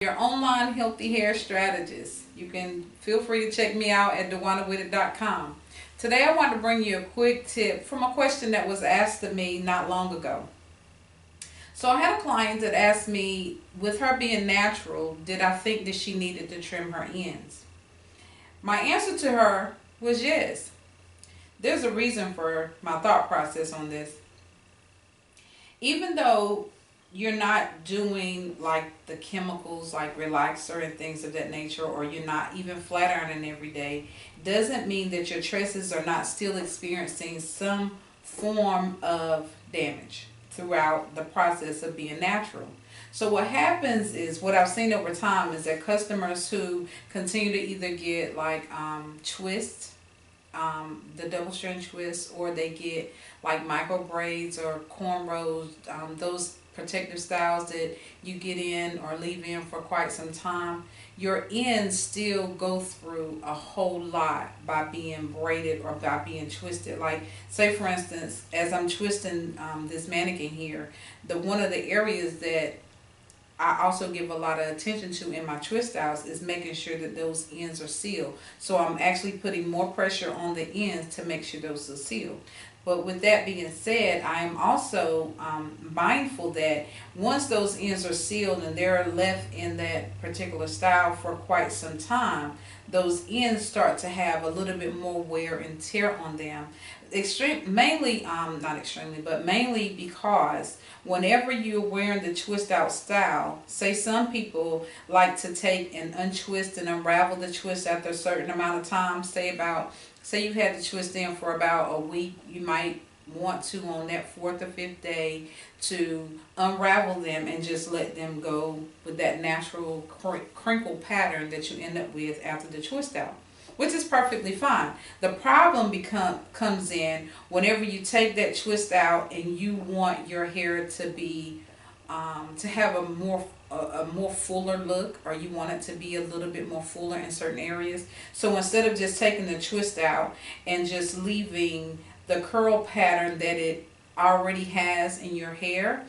Your online healthy hair strategist. You can feel free to check me out at DeWannaWithIt.com. Today I want to bring you a quick tip from a question that was asked of me not long ago. So I had a client that asked me, with her being natural, did I think that she needed to trim her ends? My answer to her was yes. There's a reason for my thought process on this. Even though you're not doing like the chemicals like relaxer and things of that nature, or you're not even flat ironing every day, doesn't mean that your tresses are not still experiencing some form of damage throughout the process of being natural. So what happens is, what I've seen over time is that customers who continue to either get like twists, the double strand twists, or they get like micro braids or cornrows, those protective styles that you get in or leave in for quite some time, your ends still go through a whole lot by being braided or by being twisted. Like, say for instance, as I'm twisting this mannequin here, one of the areas that I also give a lot of attention to in my twist styles is making sure that those ends are sealed. So I'm actually putting more pressure on the ends to make sure those are sealed. But with that being said, I am also mindful that once those ends are sealed and they're left in that particular style for quite some time, those ends start to have a little bit more wear and tear on them. Not extremely, but mainly because whenever you're wearing the twist out style, say some people like to take and untwist and unravel the twist after a certain amount of time, say you've had the twist in for about a week, you might want to, on that fourth or fifth day, to unravel them and just let them go with that natural crinkle pattern that you end up with after the twist out, which is perfectly fine. The problem comes in whenever you take that twist out and you want your hair to be to have a more fuller look, or you want it to be a little bit more fuller in certain areas. So instead of just taking the twist out and just leaving the curl pattern that it already has in your hair,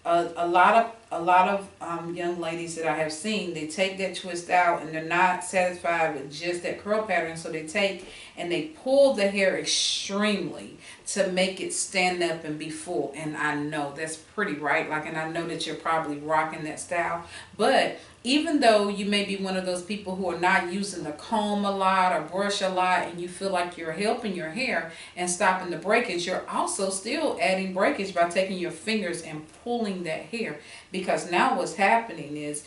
a lot of young ladies that I have seen, they take that twist out and they're not satisfied with just that curl pattern, so they take and they pull the hair extremely to make it stand up and be full. And I know that's pretty, right? Like, and I know that you're probably rocking that style, but even though you may be one of those people who are not using the comb a lot or brush a lot, and you feel like you're helping your hair and stopping the breakage, you're also still adding breakage by taking your fingers and pulling that hair. Because now what's happening is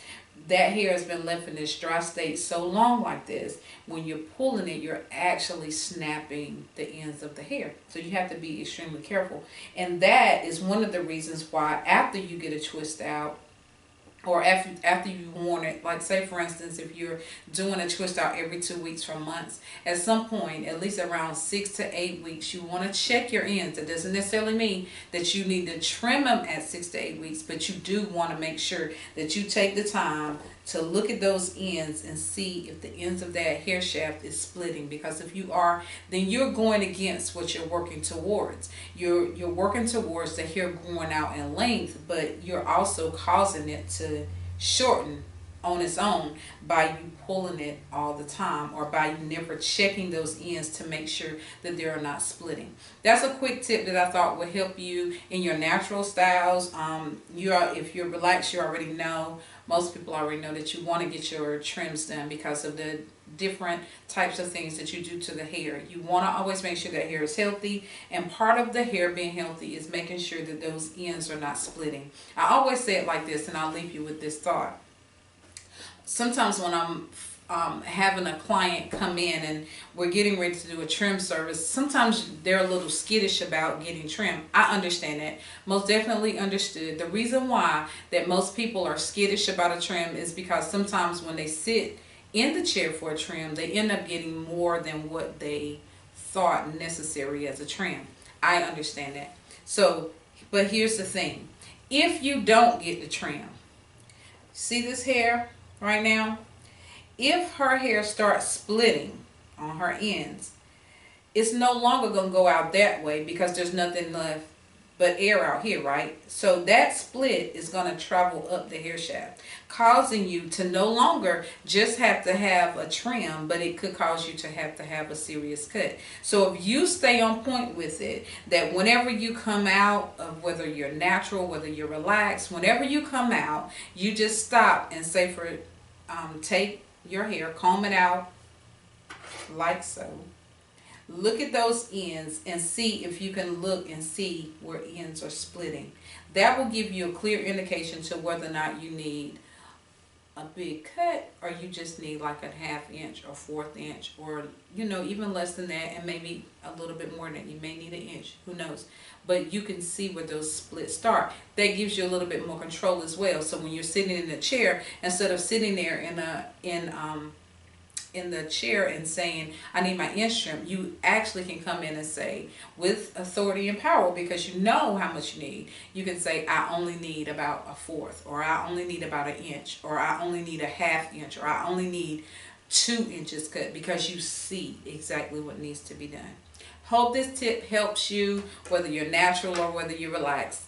that hair has been left in this dry state so long like this. When you're pulling it, you're actually snapping the ends of the hair. So you have to be extremely careful. And that is one of the reasons why after you get a twist out, or after you've worn it, like say for instance, if you're doing a twist out every 2 weeks for months, at some point, at least around 6 to 8 weeks, you want to check your ends. It doesn't necessarily mean that you need to trim them at 6 to 8 weeks, but you do want to make sure that you take the time to look at those ends and see if the ends of that hair shaft is splitting. Because if you are, then you're going against what you're working towards. You're working towards the hair growing out in length, but you're also causing it to shorten on its own by you pulling it all the time, or by you never checking those ends to make sure that they are not splitting. That's a quick tip that I thought would help you in your natural styles. If you're relaxed, you already know, most people already know that you want to get your trims done because of the different types of things that you do to the hair. You want to always make sure that hair is healthy, and part of the hair being healthy is making sure that those ends are not splitting. I always say it like this, and I'll leave you with this thought. Sometimes when I'm having a client come in and we're getting ready to do a trim service, sometimes they're a little skittish about getting trimmed. I understand that. Most definitely understood. The reason why that most people are skittish about a trim is because sometimes when they sit in the chair for a trim, they end up getting more than what they thought necessary as a trim. I understand that. So, but here's the thing. If you don't get the trim, see this hair right now? If her hair starts splitting on her ends, it's no longer going to go out that way because there's nothing left but air out here, right? So that split is going to travel up the hair shaft, causing you to no longer just have to have a trim, but it could cause you to have a serious cut. So if you stay on point with it, that whenever you come out of, whether you're natural, whether you're relaxed, whenever you come out, you just stop and say take your hair, comb it out like so. Look at those ends and see if you can look and see where ends are splitting. That will give you a clear indication to whether or not you need a big cut, or you just need like a ½ inch or 1/4 inch, or even less than that, and maybe a little bit more than that. You may need an inch, who knows. But you can see where those splits start. That gives you a little bit more control as well. So when you're sitting in the chair, instead of sitting there in the chair and saying, I need my inch trim, you actually can come in and say, with authority and power, because you know how much you need, you can say, I only need about a 1/4, or I only need about an inch, or I only need a ½ inch, or I only need 2 inches cut, because you see exactly what needs to be done. Hope this tip helps you, whether you're natural or whether you're relaxed.